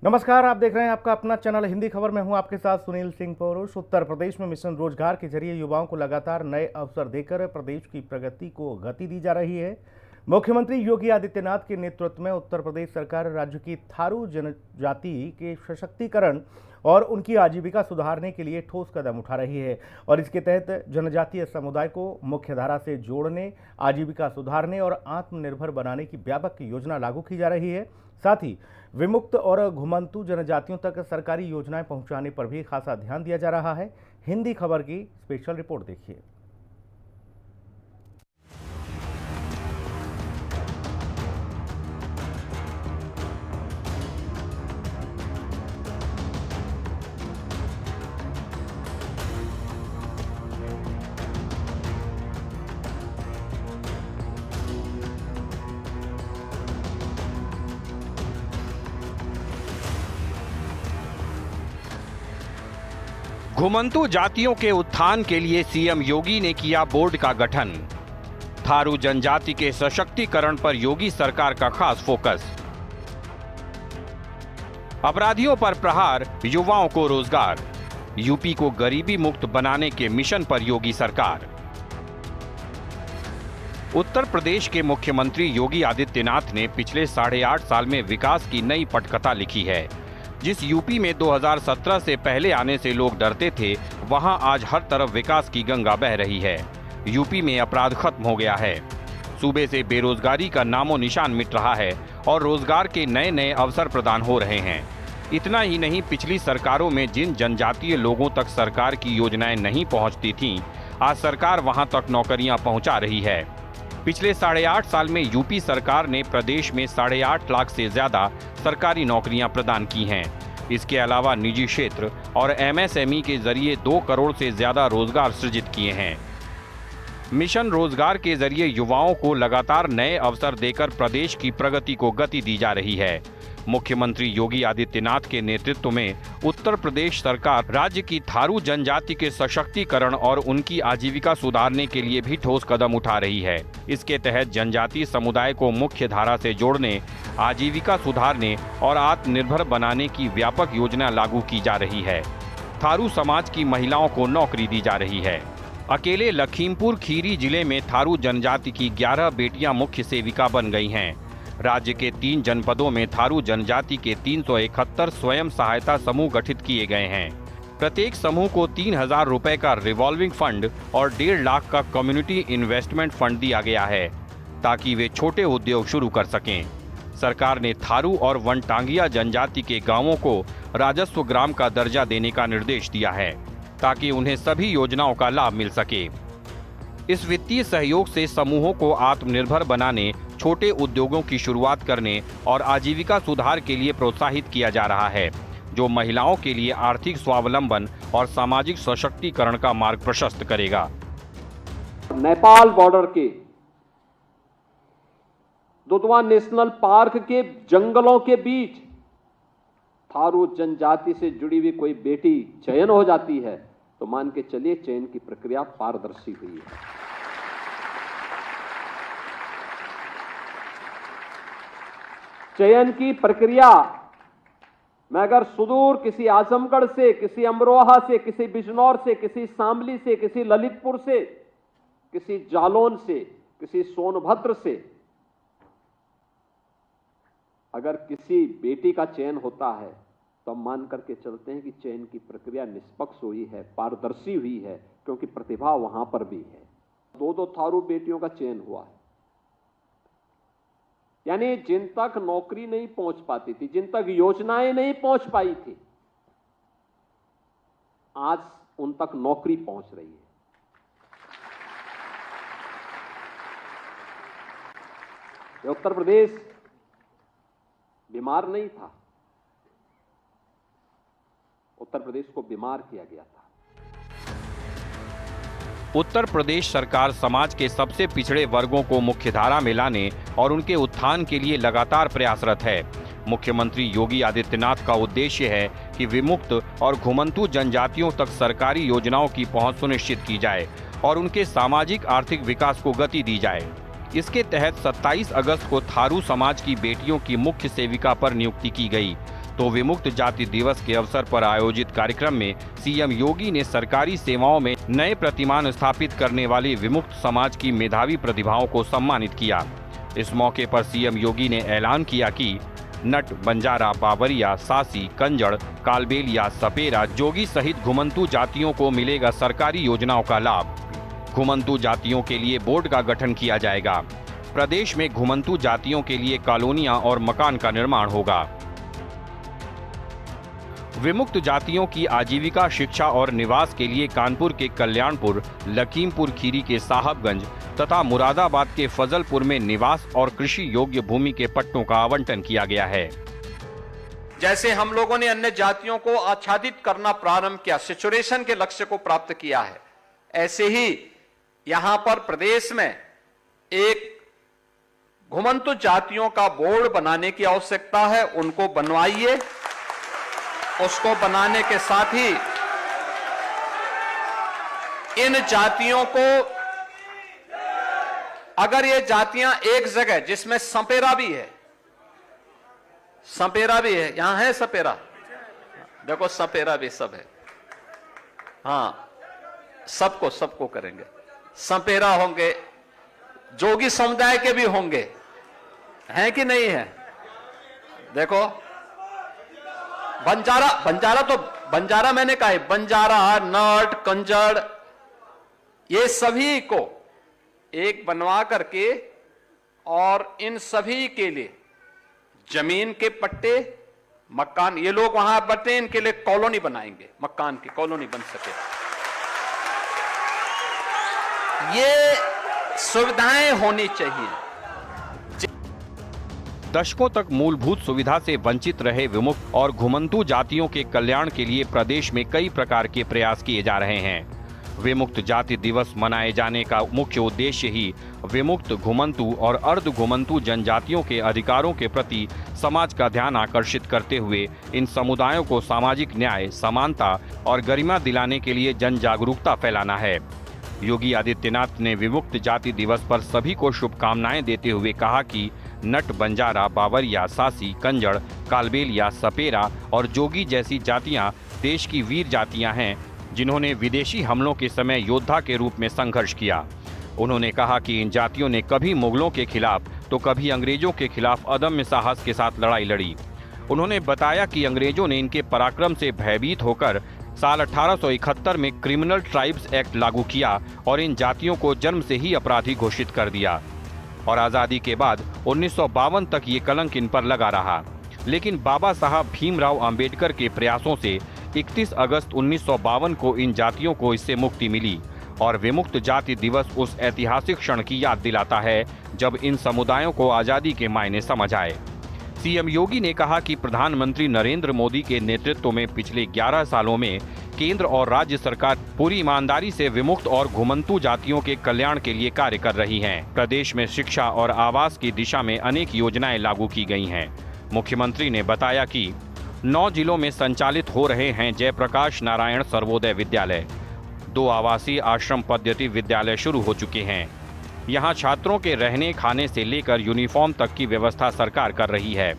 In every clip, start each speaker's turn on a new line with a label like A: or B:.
A: नमस्कार, आप देख रहे हैं आपका अपना चैनल हिंदी खबर में हूं आपके साथ सुनील सिंह पौरुष। उत्तर प्रदेश में मिशन रोजगार के जरिए युवाओं को लगातार नए अवसर देकर प्रदेश की प्रगति को गति दी जा रही है। मुख्यमंत्री योगी आदित्यनाथ के नेतृत्व में उत्तर प्रदेश सरकार राज्य की थारू जनजाति के सशक्तिकरण और उनकी आजीविका सुधारने के लिए ठोस कदम उठा रही है और इसके तहत जनजातीय समुदाय को मुख्यधारा से जोड़ने, आजीविका सुधारने और आत्मनिर्भर बनाने की व्यापक योजना लागू की जा रही है। साथ ही विमुक्त और घुमंतु जनजातियों तक सरकारी योजनाएं पहुंचाने पर भी खासा ध्यान दिया जा रहा है। हिंदी खबर की स्पेशल रिपोर्ट देखिए।
B: घुमंतु जातियों के उत्थान के लिए सीएम योगी ने किया बोर्ड का गठन। थारू जनजाति के सशक्तिकरण पर योगी सरकार का खास फोकस। अपराधियों पर प्रहार, युवाओं को रोजगार। यूपी को गरीबी मुक्त बनाने के मिशन पर योगी सरकार। उत्तर प्रदेश के मुख्यमंत्री योगी आदित्यनाथ ने पिछले 8.5 साल में विकास की नई पटकथा लिखी है। जिस यूपी में 2017 से पहले आने से लोग डरते थे, वहां आज हर तरफ विकास की गंगा बह रही है। यूपी में अपराध खत्म हो गया है। सूबे से बेरोजगारी का नामो निशान मिट रहा है और रोजगार के नए नए अवसर प्रदान हो रहे हैं। इतना ही नहीं, पिछली सरकारों में जिन जनजातीय लोगों तक सरकार की योजनाएं नहीं पहुंचती थीं, आज सरकार वहां तक नौकरियां पहुंचा रही है। पिछले 8.5 साल में यूपी सरकार ने प्रदेश में 8.5 लाख से ज्यादा सरकारी नौकरियां प्रदान की हैं। इसके अलावा निजी क्षेत्र और एमएसएमई के जरिए 2 करोड़ से ज्यादा रोजगार सृजित किए हैं। मिशन रोजगार के जरिए युवाओं को लगातार नए अवसर देकर प्रदेश की प्रगति को गति दी जा रही है। मुख्यमंत्री योगी आदित्यनाथ के नेतृत्व में उत्तर प्रदेश सरकार राज्य की थारू जनजाति के सशक्तिकरण और उनकी आजीविका सुधारने के लिए भी ठोस कदम उठा रही है। इसके तहत जनजातीय समुदाय को मुख्य धारा से जोड़ने, आजीविका सुधारने और आत्मनिर्भर बनाने की व्यापक योजना लागू की जा रही है। थारू समाज की महिलाओं को नौकरी दी जा रही है। अकेले लखीमपुर खीरी जिले में थारू जनजाति की 11 बेटियां मुख्य सेविका बन गई हैं। राज्य के 3 जनपदों में थारू जनजाति के 371 स्वयं सहायता समूह गठित किए गए हैं। प्रत्येक समूह को 3,000 रुपए का रिवॉल्विंग फंड और 1.5 लाख का कम्युनिटी इन्वेस्टमेंट फंड दिया गया है ताकि वे छोटे उद्योग शुरू कर सकें। सरकार ने थारू और वनटांगिया जनजाति के गांवों को राजस्व ग्राम का दर्जा देने का निर्देश दिया है ताकि उन्हें सभी योजनाओं का लाभ मिल सके। इस वित्तीय सहयोग से समूहों को आत्मनिर्भर बनाने, छोटे उद्योगों की शुरुआत करने और आजीविका सुधार के लिए प्रोत्साहित किया जा रहा है, जो महिलाओं के लिए आर्थिक स्वावलंबन और सामाजिक सशक्तिकरण का मार्ग प्रशस्त करेगा।
C: नेपाल बॉर्डर के दुधवा नेशनल पार्क के जंगलों के बीच थारू जनजाति से जुड़ी हुई कोई बेटी चयन हो जाती है तो मान के चलिए चयन की प्रक्रिया पारदर्शी हुई है। चयन की प्रक्रिया में अगर सुदूर किसी आजमगढ़ से, किसी अमरोहा से, किसी बिजनौर से, किसी शामली से, किसी ललितपुर से, किसी जालौन से, किसी सोनभद्र से अगर किसी बेटी का चयन होता है तो हम मान करके चलते हैं कि चयन की प्रक्रिया निष्पक्ष हुई है, पारदर्शी हुई है, क्योंकि प्रतिभा वहां पर भी है। 2 थारू बेटियों का चयन हुआ है, यानी जिन तक नौकरी नहीं पहुंच पाती थी, जिन तक योजनाएं नहीं पहुंच पाई थी, आज उन तक नौकरी पहुंच रही है। उत्तर प्रदेश बीमार नहीं था, उत्तर प्रदेश को बीमार किया गया था।
B: उत्तर प्रदेश सरकार समाज के सबसे पिछड़े वर्गों को मुख्यधारा में लाने और उनके उत्थान के लिए लगातार प्रयासरत है। मुख्यमंत्री योगी आदित्यनाथ का उद्देश्य है कि विमुक्त और घुमंतु जनजातियों तक सरकारी योजनाओं की पहुंच सुनिश्चित की जाए और उनके सामाजिक आर्थिक विकास को गति दी जाए। इसके तहत 27 अगस्त को थारू समाज की बेटियों की मुख्य सेविका पर नियुक्ति की गई। तो विमुक्त जाति दिवस के अवसर पर आयोजित कार्यक्रम में सीएम योगी ने सरकारी सेवाओं में नए प्रतिमान स्थापित करने वाली विमुक्त समाज की मेधावी प्रतिभाओं को सम्मानित किया। इस मौके पर सीएम योगी ने ऐलान किया कि नट, बंजारा, बावरिया, सासी, कंजड़, कालबेलिया, सपेरा, जोगी सहित घुमंतू जातियों को मिलेगा सरकारी योजनाओं का लाभ। घुमंतू जातियों के लिए बोर्ड का गठन किया जाएगा। प्रदेश में घुमंतू जातियों के लिए कॉलोनियां और मकान का निर्माण होगा। विमुक्त जातियों की आजीविका, शिक्षा और निवास के लिए कानपुर के कल्याणपुर, लखीमपुर खीरी के साहबगंज तथा मुरादाबाद के फजलपुर में निवास और कृषि योग्य भूमि के पट्टों का आवंटन किया गया है।
C: जैसे हम लोगों ने अन्य जातियों को आच्छादित करना प्रारंभ किया, सेचुरेशन के लक्ष्य को प्राप्त किया है, ऐसे ही यहां पर प्रदेश में एक घुमंतु जातियों का बोर्ड बनाने की आवश्यकता है। उनको बनवाइए। उसको बनाने के साथ ही इन जातियों को, अगर ये जातियां एक जगह, जिसमें सपेरा भी है, यहां है सपेरा, देखो सपेरा भी सब है, हाँ, सबको करेंगे। सपेरा होंगे, जोगी समुदाय के भी होंगे, हैं कि नहीं है? देखो बंजारा मैंने कहा है, बंजारा, नट, कंजड़, ये सभी को एक बनवा करके और इन सभी के लिए जमीन के पट्टे, मकान, ये लोग वहां बटे, इनके लिए कॉलोनी बनाएंगे, मकान की कॉलोनी बन सके। ये सुविधाएं होनी चाहिए।
B: दशकों तक मूलभूत सुविधा से वंचित रहे विमुक्त और घुमंतू जातियों के कल्याण के लिए प्रदेश में कई प्रकार के प्रयास किए जा रहे हैं। विमुक्त जाति दिवस मनाए जाने का मुख्य उद्देश्य ही विमुक्त, घुमंतू और अर्ध घुमंतू जनजातियों के अधिकारों के प्रति समाज का ध्यान आकर्षित करते हुए इन समुदायों को सामाजिक न्याय, समानता और गरिमा दिलाने के लिए जन जागरूकता फैलाना है। योगी आदित्यनाथ ने विमुक्त जाति दिवस पर सभी को शुभकामनाएं देते हुए कहा कि नट, बंजारा, बावरिया, सासी, कंजड़, कालबेलिया, सपेरा और जोगी जैसी जातियां देश की वीर जातियां हैं, जिन्होंने विदेशी हमलों के समय योद्धा के रूप में संघर्ष किया। उन्होंने कहा कि इन जातियों ने कभी मुगलों के खिलाफ तो कभी अंग्रेजों के खिलाफ अदम्य साहस के साथ लड़ाई लड़ी। उन्होंने बताया कि अंग्रेजों ने इनके पराक्रम से भयभीत होकर साल 1871 में क्रिमिनल ट्राइब्स एक्ट लागू किया और इन जातियों को जन्म से ही अपराधी घोषित कर दिया और आज़ादी के बाद 1952 तक ये कलंक इन पर लगा रहा। लेकिन बाबा साहब भीमराव अंबेडकर के प्रयासों से 31 अगस्त 1952 को इन जातियों को इससे मुक्ति मिली और विमुक्त जाति दिवस उस ऐतिहासिक क्षण की याद दिलाता है जब इन समुदायों को आज़ादी के मायने समझ आए। सीएम योगी ने कहा कि प्रधानमंत्री नरेंद्र मोदी के नेतृत्व में पिछले 11 सालों में केंद्र और राज्य सरकार पूरी ईमानदारी से विमुक्त और घुमंतू जातियों के कल्याण के लिए कार्य कर रही है। प्रदेश में शिक्षा और आवास की दिशा में अनेक योजनाएं लागू की गई हैं। मुख्यमंत्री ने बताया कि 9 जिलों में संचालित हो रहे हैं जयप्रकाश नारायण सर्वोदय विद्यालय, 2 आवासीय आश्रम पद्धति विद्यालय शुरू हो चुके हैं। यहाँ छात्रों के रहने खाने से लेकर यूनिफॉर्म तक की व्यवस्था सरकार कर रही है।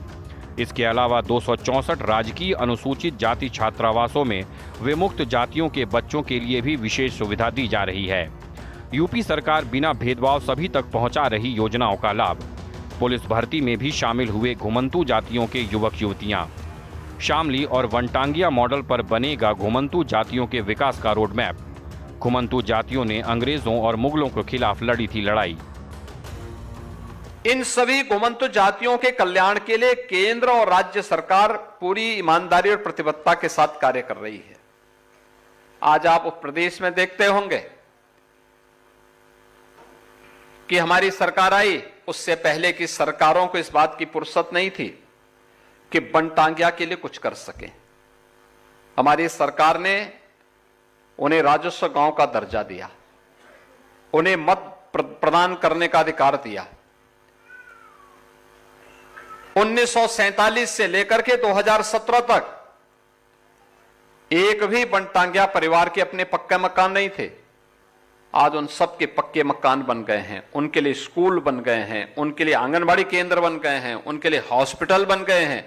B: इसके अलावा 264 राजकीय अनुसूचित जाति छात्रावासों में विमुक्त जातियों के बच्चों के लिए भी विशेष सुविधा दी जा रही है। यूपी सरकार बिना भेदभाव सभी तक पहुंचा रही योजनाओं का लाभ। पुलिस भर्ती में भी शामिल हुए घुमंतू जातियों के युवक युवतियां। शामली और वनटांगिया मॉडल पर बनेगा घुमंतू जातियों के विकास का रोड मैप। घुमंतू जातियों ने अंग्रेजों और मुगलों के खिलाफ लड़ी थी लड़ाई।
C: इन सभी घुमंतु जातियों के कल्याण के लिए केंद्र और राज्य सरकार पूरी ईमानदारी और प्रतिबद्धता के साथ कार्य कर रही है। आज आप उस प्रदेश में देखते होंगे कि हमारी सरकार आई, उससे पहले की सरकारों को इस बात की फुर्सत नहीं थी कि वनटांगिया के लिए कुछ कर सके। हमारी सरकार ने उन्हें राजस्व गांव का दर्जा दिया, उन्हें मत प्रदान करने का अधिकार दिया। 1947 से लेकर के 2017 तक एक भी वनटांगिया परिवार के अपने पक्के मकान नहीं थे। आज उन सब के पक्के मकान बन गए हैं, उनके लिए स्कूल बन गए हैं, उनके लिए आंगनबाड़ी केंद्र बन गए हैं, उनके लिए हॉस्पिटल बन गए हैं।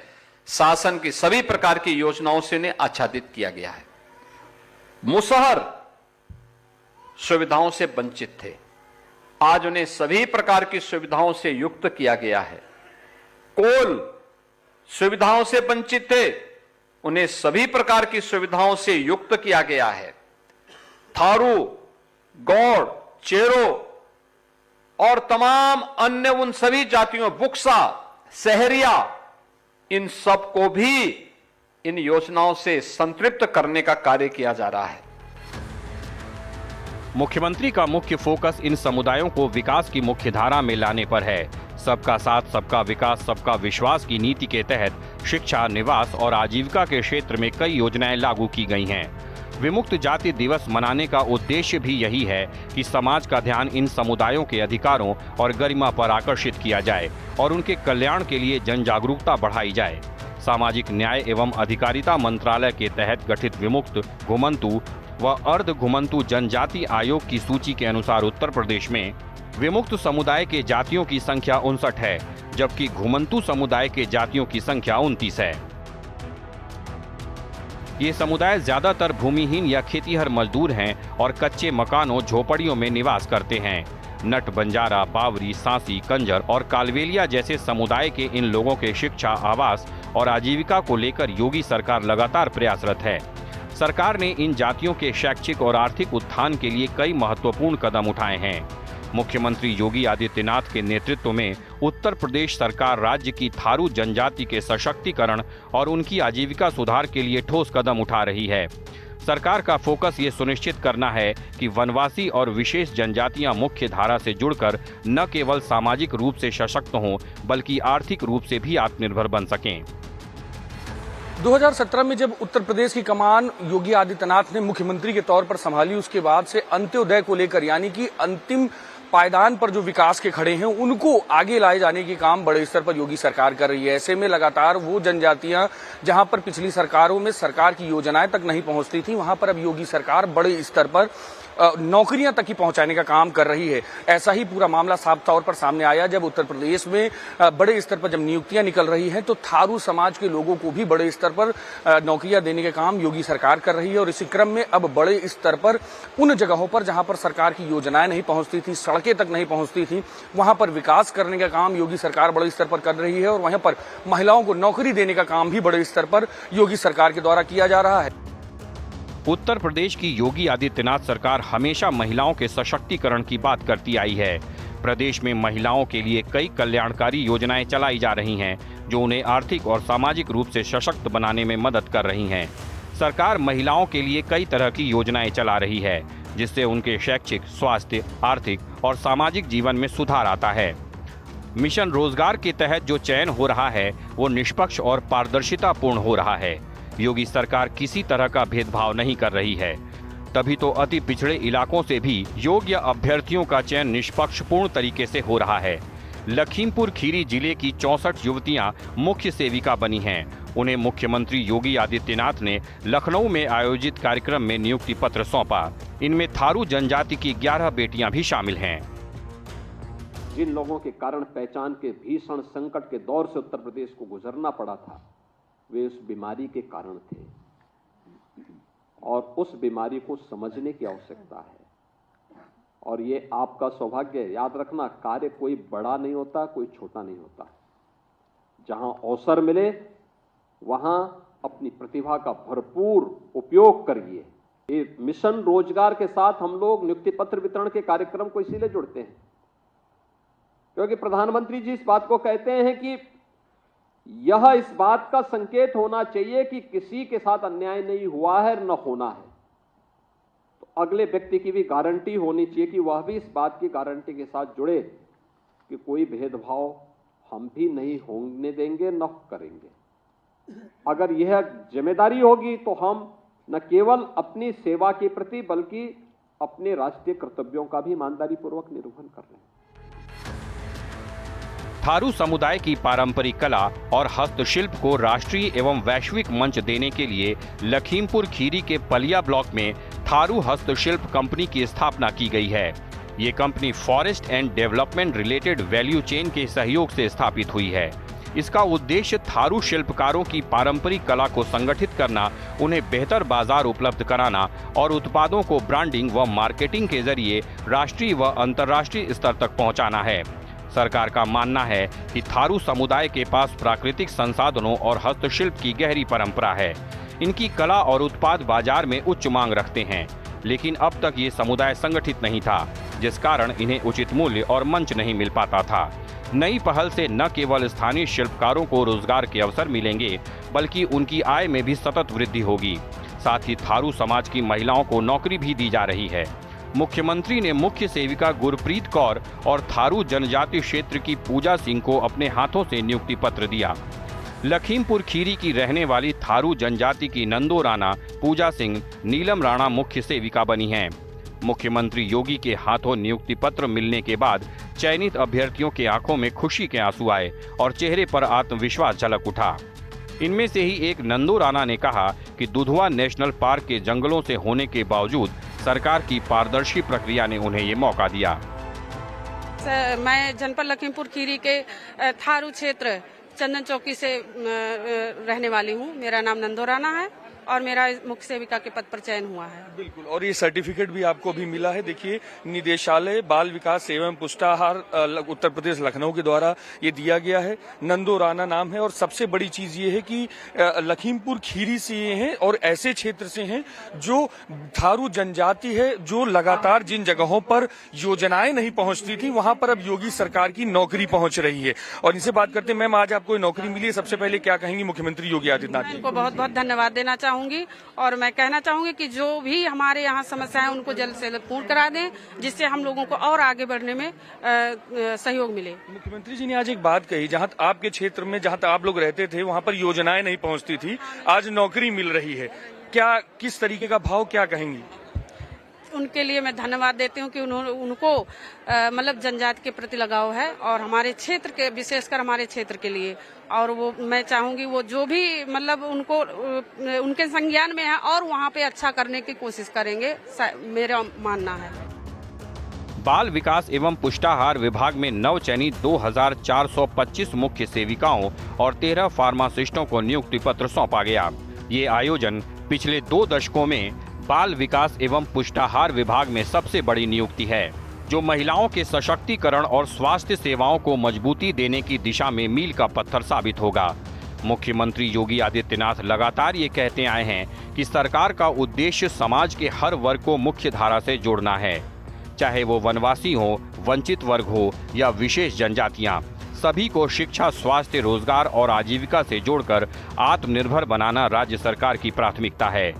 D: शासन की सभी प्रकार की योजनाओं से उन्हें आच्छादित किया गया है। मुसहर सुविधाओं से वंचित थे, आज उन्हें सभी प्रकार की सुविधाओं से युक्त किया गया है। कोल सुविधाओं से वंचित थे, उन्हें सभी प्रकार की सुविधाओं से युक्त किया गया है। थारू, गौड़, चेरो और तमाम अन्य उन सभी जातियों, बुक्सा, सहरिया, इन सब को भी इन योजनाओं से संतृप्त करने का कार्य किया जा रहा है।
B: मुख्यमंत्री का मुख्य फोकस इन समुदायों को विकास की मुख्य धारा में लाने पर है। सबका साथ, सबका विकास, सबका विश्वास की नीति के तहत शिक्षा, निवास और आजीविका के क्षेत्र में कई योजनाएं लागू की गई हैं। विमुक्त जाति दिवस मनाने का उद्देश्य भी यही है कि समाज का ध्यान इन समुदायों के अधिकारों और गरिमा पर आकर्षित किया जाए और उनके कल्याण के लिए जन जागरूकता बढ़ाई जाए। सामाजिक न्याय एवं अधिकारिता मंत्रालय के तहत गठित विमुक्त, घुमंतु व अर्ध घुमंतु जनजाति आयोग की सूची के अनुसार उत्तर प्रदेश में विमुक्त समुदाय के जातियों की संख्या 59 है, जबकि घुमंतु समुदाय के जातियों की संख्या 29 है। ये समुदाय ज्यादातर भूमिहीन या खेतीहर मजदूर हैं और कच्चे मकानों, झोपड़ियों में निवास करते हैं। नट, बंजारा, बावरी, सांसी, कंजर और कालवेलिया जैसे समुदाय के इन लोगों के शिक्षा, आवास और आजीविका को लेकर योगी सरकार लगातार प्रयासरत है। सरकार ने इन जातियों के शैक्षिक और आर्थिक उत्थान के लिए कई महत्वपूर्ण कदम उठाए हैं। मुख्यमंत्री योगी आदित्यनाथ के नेतृत्व में उत्तर प्रदेश सरकार राज्य की थारू जनजाति के सशक्तिकरण और उनकी आजीविका सुधार के लिए ठोस कदम उठा रही है। सरकार का फोकस ये सुनिश्चित करना है कि वनवासी और विशेष जनजातियां मुख्य धारा से जुड़कर न केवल सामाजिक रूप से सशक्त हों, बल्कि आर्थिक रूप से भी आत्मनिर्भर बन सकें।
E: 2017 में जब उत्तर प्रदेश की कमान योगी आदित्यनाथ ने मुख्यमंत्री के तौर पर संभाली, उसके बाद से अंत्योदय को लेकर, यानी कि अंतिम पायदान पर जो विकास के खड़े हैं, उनको आगे लाए जाने की काम बड़े स्तर पर योगी सरकार कर रही है। ऐसे में लगातार वो जनजातियां जहां पर पिछली सरकारों में सरकार की योजनाएं तक नहीं पहुंचती थी, वहां पर अब योगी सरकार बड़े स्तर पर नौकरियां तक ही पहुंचाने का काम कर रही है। ऐसा ही पूरा मामला साफ तौर पर सामने आया जब उत्तर प्रदेश में बड़े स्तर पर जब नियुक्तियां निकल रही हैं, तो थारू समाज के लोगों को भी बड़े स्तर पर नौकरियां देने के काम योगी सरकार कर रही है। और इसी क्रम में अब बड़े स्तर पर उन जगहों पर जहां पर सरकार की योजनाएं नहीं पहुंचती थी, सड़कें तक नहीं पहुंचती थी, वहां पर विकास करने का काम योगी सरकार बड़े स्तर पर कर रही है। और वहां पर महिलाओं को नौकरी देने का काम भी बड़े स्तर पर योगी सरकार के द्वारा किया जा रहा है।
B: उत्तर प्रदेश की योगी आदित्यनाथ सरकार हमेशा महिलाओं के सशक्तिकरण की बात करती आई है। प्रदेश में महिलाओं के लिए कई कल्याणकारी योजनाएं चलाई जा रही हैं, जो उन्हें आर्थिक और सामाजिक रूप से सशक्त बनाने में मदद कर रही हैं। सरकार महिलाओं के लिए कई तरह की योजनाएं चला रही है, जिससे उनके शैक्षिक, स्वास्थ्य, आर्थिक और सामाजिक जीवन में सुधार आता है। मिशन रोजगार के तहत जो चयन हो रहा है, वो निष्पक्ष और पारदर्शितापूर्ण हो रहा है। योगी सरकार किसी तरह का भेदभाव नहीं कर रही है, तभी तो अति पिछड़े इलाकों से भी योग्य अभ्यर्थियों का चयन निष्पक्षपूर्ण तरीके से हो रहा है। लखीमपुर खीरी जिले की 64 युवतियां मुख्य सेविका बनी हैं। उन्हें मुख्यमंत्री योगी आदित्यनाथ ने लखनऊ में आयोजित कार्यक्रम में नियुक्ति पत्र सौंपा। इनमें थारू जनजाति की 11 बेटियां भी शामिल हैं।
C: जिन लोगों के कारण पहचान के भीषण संकट के दौर से उत्तर प्रदेश को गुजरना पड़ा था, वे उस बीमारी के कारण थे और उस बीमारी को समझने की आवश्यकता है। और ये आपका सौभाग्य है। याद रखना, कार्य कोई बड़ा नहीं होता, कोई छोटा नहीं होता। जहां अवसर मिले वहां अपनी प्रतिभा का भरपूर उपयोग करिए। ये मिशन रोजगार के साथ हम लोग नियुक्ति पत्र वितरण के कार्यक्रम को इसीलिए जुड़ते हैं क्योंकि प्रधानमंत्री जी इस बात को कहते हैं कि यह इस बात का संकेत होना चाहिए कि किसी के साथ अन्याय नहीं हुआ है, न होना है। तो अगले व्यक्ति की भी गारंटी होनी चाहिए कि वह भी इस बात की गारंटी के साथ जुड़े कि कोई भेदभाव हम भी नहीं होने देंगे, न करेंगे। अगर यह जिम्मेदारी होगी तो हम न केवल अपनी सेवा के प्रति बल्कि अपने राष्ट्रीय कर्तव्यों का भी ईमानदारी पूर्वक निर्वहन कर रहे हैं।
B: थारू समुदाय की पारंपरिक कला और हस्तशिल्प को राष्ट्रीय एवं वैश्विक मंच देने के लिए लखीमपुर खीरी के पलिया ब्लॉक में थारू हस्तशिल्प कंपनी की स्थापना की गई है। ये company forest and development related value chain के सहयोग से स्थापित हुई है। इसका उद्देश्य थारू शिल्पकारों की पारंपरिक कला को संगठित करना, उन्हें बेहतर बाजार उपलब्ध कराना और उत्पादों को ब्रांडिंग व मार्केटिंग के जरिए राष्ट्रीय व अंतर्राष्ट्रीय स्तर तक पहुंचाना है। सरकार का मानना है कि थारू समुदाय के पास प्राकृतिक संसाधनों और हस्तशिल्प की गहरी परंपरा है। इनकी कला और उत्पाद बाजार में उच्च मांग रखते हैं, लेकिन अब तक ये समुदाय संगठित नहीं था, जिस कारण इन्हें उचित मूल्य और मंच नहीं मिल पाता था। नई पहल से न केवल स्थानीय शिल्पकारों को रोजगार के अवसर मिलेंगे, बल्कि उनकी आय में भी सतत वृद्धि होगी। साथ ही थारू समाज की महिलाओं को नौकरी भी दी जा रही है। मुख्यमंत्री ने मुख्य सेविका गुरप्रीत कौर और थारू जनजाति क्षेत्र की पूजा सिंह को अपने हाथों से नियुक्ति पत्र दिया। लखीमपुर खीरी की रहने वाली थारू जनजाति की नंदो राणा पूजा सिंह नीलम राणा मुख्य सेविका बनी हैं। मुख्यमंत्री योगी के हाथों नियुक्ति पत्र मिलने के बाद चयनित अभ्यर्थियों के आंखों में खुशी के आंसू आए और चेहरे पर आत्मविश्वास झलक उठा। इनमें से ही एक नंदो राणा ने कहा कि दुधवा नेशनल पार्क के जंगलों से होने के बावजूद सरकार की पारदर्शी प्रक्रिया ने उन्हें ये मौका दिया।
F: मैं जनपद लखीमपुर खीरी के थारू क्षेत्र चंदन चौकी से रहने वाली हूँ। मेरा नाम नंदो राणा है और मेरा मुख्य सेविका के पद पर चयन हुआ है।
E: बिल्कुल, और ये सर्टिफिकेट भी आपको भी मिला है। देखिए, निदेशालय बाल विकास एवं पुष्टाहार उत्तर प्रदेश लखनऊ के द्वारा ये दिया गया है। नंदो राणा नाम है और सबसे बड़ी चीज ये है कि लखीमपुर खीरी से ये हैं और ऐसे क्षेत्र से हैं जो थारू जनजाति है, जो लगातार जिन जगहों पर योजनाएं नहीं पहुंचती थी वहां पर अब योगी सरकार की नौकरी पहुंच रही है। और इनसे बात करते हैं। मैम, आज आपको नौकरी मिली है, सबसे पहले क्या कहेंगी मुख्यमंत्री योगी आदित्यनाथ
F: इनको बहुत बहुत धन्यवाद देना चाहूंगी और मैं कहना चाहूंगी कि जो भी हमारे यहाँ समस्याएं उनको जल्द से जल्द पूर्ण करा दें, जिससे हम लोगों को और आगे बढ़ने में सहयोग मिले।
E: मुख्यमंत्री जी ने आज एक बात कही, जहां आपके क्षेत्र में जहां आप लोग रहते थे वहां पर योजनाएं नहीं पहुंचती थी, आज नौकरी मिल रही है। क्या, किस तरीके का भाव, क्या कहेंगी?
F: उनके लिए मैं धन्यवाद देती हूँ कि उनको मतलब जनजाति के प्रति लगाव है और हमारे क्षेत्र के, विशेषकर हमारे क्षेत्र के लिए। और वो मैं चाहूंगी वो जो भी मतलब उनको उनके संज्ञान में है और वहाँ पे अच्छा करने की कोशिश करेंगे, मेरा मानना है।
B: बाल विकास एवं पुष्टाहार विभाग में नवचयनित 2425 मुख्य सेविकाओं और 13 फार्मासिस्टों को नियुक्ति पत्र सौंपा गया। ये आयोजन पिछले 2 दशकों में बाल विकास एवं पुष्टाहार विभाग में सबसे बड़ी नियुक्ति है, जो महिलाओं के सशक्तिकरण और स्वास्थ्य सेवाओं को मजबूती देने की दिशा में मील का पत्थर साबित होगा। मुख्यमंत्री योगी आदित्यनाथ लगातार ये कहते आए हैं कि सरकार का उद्देश्य समाज के हर वर्ग को मुख्य धारा से जोड़ना है, चाहे वो वनवासी हो, वंचित वर्ग हो या विशेष जनजातियां। सभी को शिक्षा, स्वास्थ्य, रोजगार और आजीविका से जोड़कर आत्मनिर्भर बनाना राज्य सरकार की प्राथमिकता है।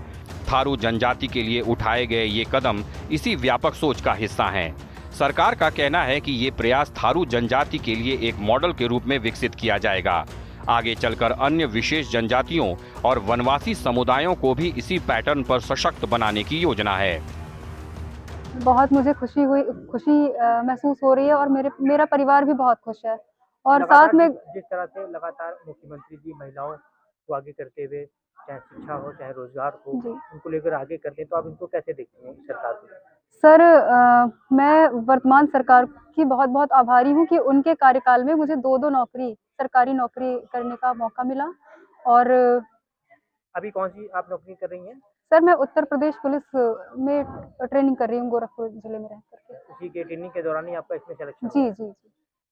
B: थारू जनजाति के लिए उठाए गए ये कदम इसी व्यापक सोच का हिस्सा हैं। सरकार का कहना है कि ये प्रयास थारू जनजाति के लिए एक मॉडल के रूप में विकसित किया जाएगा। आगे चलकर अन्य विशेष जनजातियों और वनवासी समुदायों को भी इसी पैटर्न पर सशक्त बनाने की योजना है।
G: बहुत मुझे खुशी महसूस हो रही है और मेरा परिवार भी बहुत खुश है। और साथ में
A: जिस तरह से लगातार मुख्यमंत्री जी महिलाओं को आगे करते हुए, चाहे शिक्षा हो चाहे रोजगार हो, उनको लेकर आगे करते हैं, तो आप इनको कैसे देखते हैं सरकार को?
G: सर, मैं वर्तमान सरकार की बहुत बहुत आभारी हूँ कि उनके कार्यकाल में मुझे 2 सरकारी नौकरी करने का मौका मिला। और
A: अभी कौन सी आप नौकरी कर रही हैं?
G: सर, मैं उत्तर प्रदेश पुलिस में ट्रेनिंग कर रही हूँ, गोरखपुर जिले में रह करके।
A: उसी के ट्रेनिंग के दौरान ही आपका इसमें सिलेक्शन?
G: जी जी जी।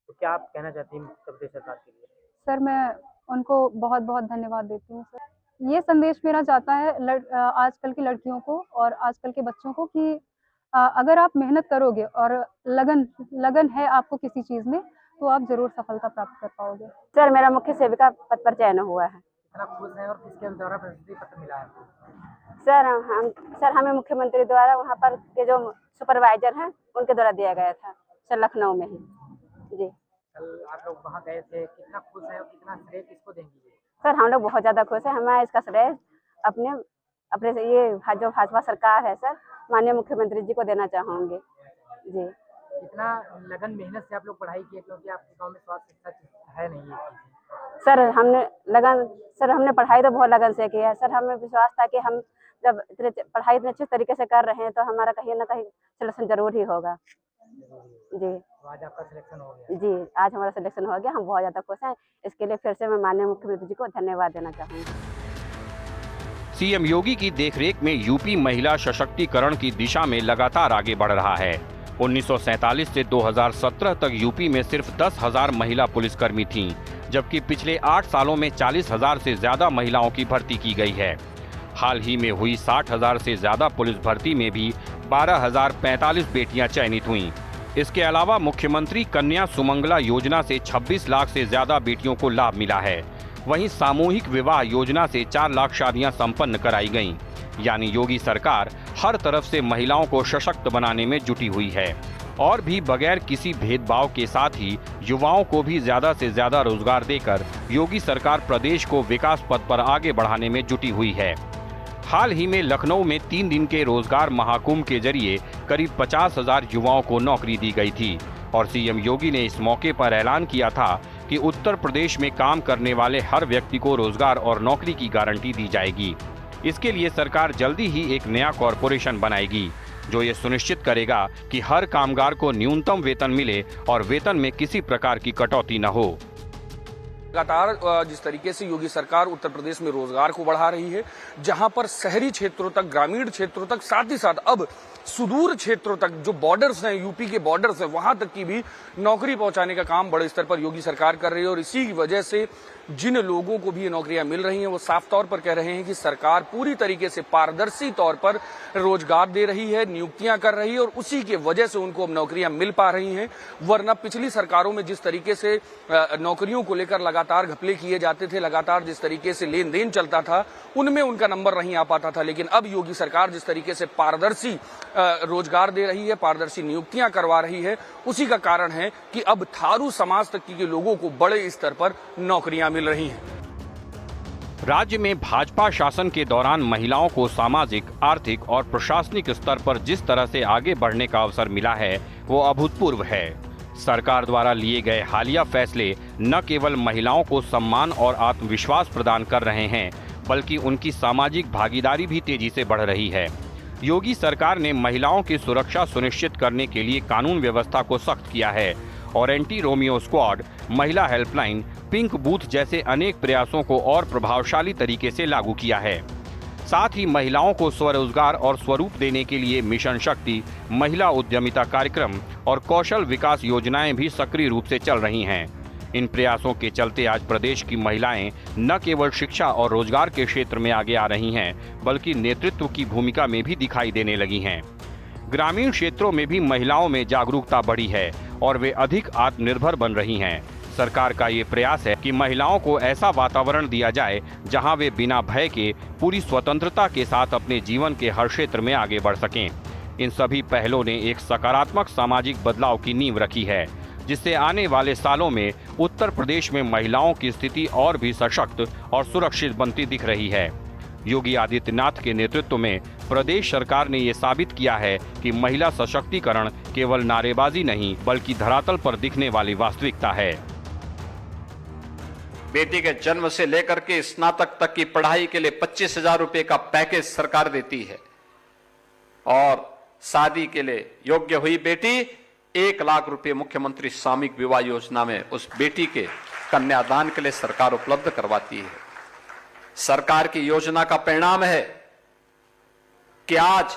A: तो क्या आप कहना चाहती हैं उत्तर प्रदेश सरकार के लिए?
G: सर, मैं उनको बहुत बहुत धन्यवाद देती हूँ। सर, ये संदेश मेरा जाता है आजकल की लड़कियों को और आजकल के बच्चों को कि अगर आप मेहनत करोगे और लगन है आपको किसी चीज में, तो आप जरूर सफलता प्राप्त कर पाओगे।
H: सर, मेरा मुख्य सेविका पद पर चयन हुआ है।
A: कितना खुश है और किसके द्वारा प्रशस्ति पत्र मिला है?
H: सर, हमें मुख्यमंत्री द्वारा वहाँ पर के जो सुपरवाइजर हैं उनके द्वारा दिया गया था, सर, लखनऊ में ही। जी,
A: कल आप लोग वहाँ गए थे, कितना खुश है और कितना श्रेय किसको देंगी?
H: सर, हम लोग बहुत ज्यादा खुश हैं। हमें इसका श्रेय अपने से ये जो भाजपा सरकार है सर, माननीय मुख्यमंत्री जी को देना चाहूंगी। जी,
A: कितना लगन मेहनत से आप लोग पढ़ाई किए, क्योंकि आपके गांव में स्वास्थ्य शिक्षा है नहीं ये चीज़?
H: सर, हमने पढ़ाई तो बहुत लगन से की है। सर, हमें विश्वास था कि हम जब पढ़ाई इतने अच्छे तरीके से कर रहे हैं तो हमारा कहीं ना कहीं सिलेक्शन जरूर ही होगा। जी। आज आपका सिलेक्शन हो गया? जी, आज हमारा सिलेक्शन हो गया, हम बहुत ज़्यादा खुश हैं। इसके लिए फिर से मैं माननीय मुख्यमंत्री जी को धन्यवाद देना चाहूँगी।
B: सीएम योगी की देखरेख में यूपी महिला सशक्तिकरण की दिशा में लगातार आगे बढ़ रहा है। 1947 से 2017 तक यूपी में सिर्फ 10,000 महिला पुलिसकर्मी थीं, जबकि पिछले 8 सालों में 40,000 से ज्यादा महिलाओं की भर्ती की गई है। हाल ही में हुई 60,000 से ज्यादा पुलिस भर्ती में भी 12,045 बेटियां चयनित हुईं। इसके अलावा मुख्यमंत्री कन्या सुमंगला योजना से 26 लाख से ज्यादा बेटियों को लाभ मिला है। वहीं सामूहिक विवाह योजना से 4 लाख शादियां संपन्न कराई गईं। यानी योगी सरकार हर तरफ से महिलाओं को सशक्त बनाने में जुटी हुई है और भी बगैर किसी भेदभाव के साथ ही युवाओं को भी ज्यादा से ज्यादा रोजगार देकर योगी सरकार प्रदेश को विकास पथ पर आगे बढ़ाने में जुटी हुई है। हाल ही में लखनऊ में 3 दिन के रोजगार महाकुंभ के जरिए करीब 50,000 युवाओं को नौकरी दी गई थी और सीएम योगी ने इस मौके पर ऐलान किया था कि उत्तर प्रदेश में काम करने वाले हर व्यक्ति को रोजगार और नौकरी की गारंटी दी जाएगी। इसके लिए सरकार जल्दी ही एक नया कॉरपोरेशन बनाएगी जो ये सुनिश्चित करेगा कि हर कामगार को न्यूनतम वेतन मिले और वेतन में किसी प्रकार की कटौती न हो।
E: लगातार जिस तरीके से योगी सरकार उत्तर प्रदेश में रोजगार को बढ़ा रही है, जहां पर शहरी क्षेत्रों तक, ग्रामीण क्षेत्रों तक, साथ ही साथ अब सुदूर क्षेत्रों तक जो बॉर्डर्स हैं, यूपी के बॉर्डर्स हैं, वहां तक की भी नौकरी पहुंचाने का काम बड़े स्तर पर योगी सरकार कर रही है। और इसी की वजह से जिन लोगों को भी ये नौकरियां मिल रही हैं वो साफ तौर पर कह रहे हैं कि सरकार पूरी तरीके से पारदर्शी तौर पर रोजगार दे रही है, नियुक्तियां कर रही है और उसी की वजह से उनको अब नौकरियां मिल पा रही हैं। वरना पिछली सरकारों में जिस तरीके से नौकरियों को लेकर लगातार घपले किए जाते थे, लगातार जिस तरीके से लेन देन चलता था, उनमें उनका नंबर नहीं आ पाता था। लेकिन अब योगी सरकार जिस तरीके से पारदर्शी रोजगार दे रही है, पारदर्शी नियुक्तियां करवा रही है, उसी का कारण है कि अब थारू समाज तक के लोगों को बड़े स्तर पर नौकरियां मिल रही हैं।
B: राज्य में भाजपा शासन के दौरान महिलाओं को सामाजिक, आर्थिक और प्रशासनिक स्तर पर जिस तरह से आगे बढ़ने का अवसर मिला है वो अभूतपूर्व है। सरकार द्वारा लिए गए हालिया फैसले न केवल महिलाओं को सम्मान और आत्मविश्वास प्रदान कर रहे हैं, बल्कि उनकी सामाजिक भागीदारी भी तेजी से बढ़ रही है। योगी सरकार ने महिलाओं की सुरक्षा सुनिश्चित करने के लिए कानून व्यवस्था को सख्त किया है और एंटी रोमियो स्क्वाड, महिला हेल्पलाइन, पिंक बूथ जैसे अनेक प्रयासों को और प्रभावशाली तरीके से लागू किया है। साथ ही महिलाओं को स्वरोजगार और स्वरूप देने के लिए मिशन शक्ति, महिला उद्यमिता कार्यक्रम और कौशल विकास योजनाएं भी सक्रिय रूप से चल रही हैं। इन प्रयासों के चलते आज प्रदेश की महिलाएं न केवल शिक्षा और रोजगार के क्षेत्र में आगे आ रही हैं, बल्कि नेतृत्व की भूमिका में भी दिखाई देने लगी हैं। ग्रामीण क्षेत्रों में भी महिलाओं में जागरूकता बढ़ी है और वे अधिक आत्मनिर्भर बन रही हैं। सरकार का ये प्रयास है कि महिलाओं को ऐसा वातावरण दिया जाए जहां वे बिना भय के पूरी स्वतंत्रता के साथ अपने जीवन के हर क्षेत्र में आगे बढ़ सकें। इन सभी पहलों ने एक सकारात्मक सामाजिक बदलाव की नींव रखी है, जिससे आने वाले सालों में उत्तर प्रदेश में महिलाओं की स्थिति और भी सशक्त और सुरक्षित बनती दिख रही है। योगी आदित्यनाथ के नेतृत्व में प्रदेश सरकार ने ये साबित किया है कि महिला सशक्तिकरण केवल नारेबाजी नहीं, बल्कि धरातल पर दिखने वाली वास्तविकता है।
D: बेटी के जन्म से लेकर के स्नातक तक की पढ़ाई के लिए 25,000 रुपए का पैकेज सरकार देती है और शादी के लिए योग्य हुई बेटी 1 लाख रुपए मुख्यमंत्री सामूहिक विवाह योजना में उस बेटी के कन्यादान के लिए सरकार उपलब्ध करवाती है। सरकार की योजना का परिणाम है कि आज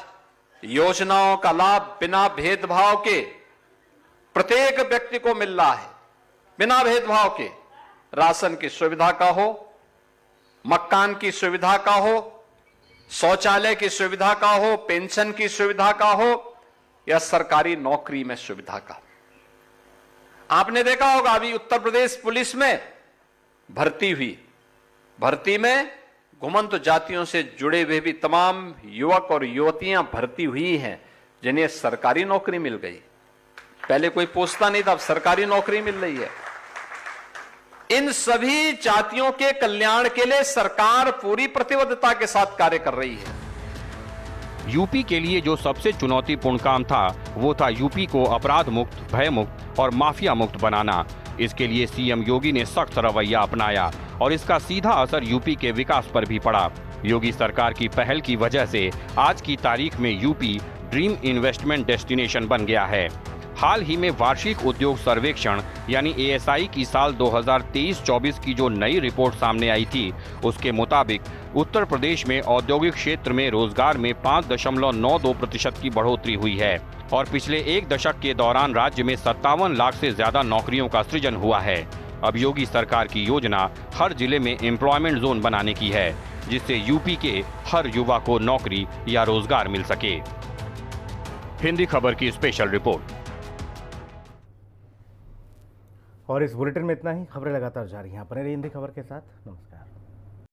D: योजनाओं का लाभ बिना भेदभाव के प्रत्येक व्यक्ति को मिल रहा है। बिना भेदभाव के राशन की सुविधा का हो, मकान की सुविधा का हो, शौचालय की सुविधा का हो, पेंशन की सुविधा का हो या सरकारी नौकरी में सुविधा का। आपने देखा होगा अभी उत्तर प्रदेश पुलिस में भर्ती हुई, भर्ती में घुमंत जातियों से जुड़े हुए भी तमाम युवक और युवतियां भर्ती हुई हैं जिन्हें सरकारी नौकरी मिल गई। पहले कोई पूछता नहीं था, अब सरकारी नौकरी मिल रही है। इन सभी जातियों के कल्याण के लिए सरकार पूरी प्रतिबद्धता के साथ कार्य कर रही है।
B: यूपी के लिए जो सबसे चुनौतीपूर्ण काम था वो था यूपी को अपराध मुक्त, भय मुक्त और माफिया मुक्त बनाना। इसके लिए सीएम योगी ने सख्त रवैया अपनाया और इसका सीधा असर यूपी के विकास पर भी पड़ा। योगी सरकार की पहल की वजह से आज की तारीख में यूपी ड्रीम इन्वेस्टमेंट डेस्टिनेशन बन गया है। हाल ही में वार्षिक उद्योग सर्वेक्षण यानी ASI की साल 2023-24 की जो नई रिपोर्ट सामने आई थी, उसके मुताबिक उत्तर प्रदेश में औद्योगिक क्षेत्र में रोजगार में 5.92% की बढ़ोतरी हुई है और पिछले एक दशक के दौरान राज्य में 57 लाख से ज्यादा नौकरियों का सृजन हुआ है। अब योगी सरकार की योजना हर जिले में एम्प्लॉयमेंट जोन बनाने की है, जिससे यूपी के हर युवा को नौकरी या रोजगार मिल सके। हिंदी खबर की स्पेशल रिपोर्ट।
A: और इस बुलेटिन में इतना ही। खबरें लगातार जारी हैं। आप बने रहिए हिंदी खबर के साथ। नमस्कार।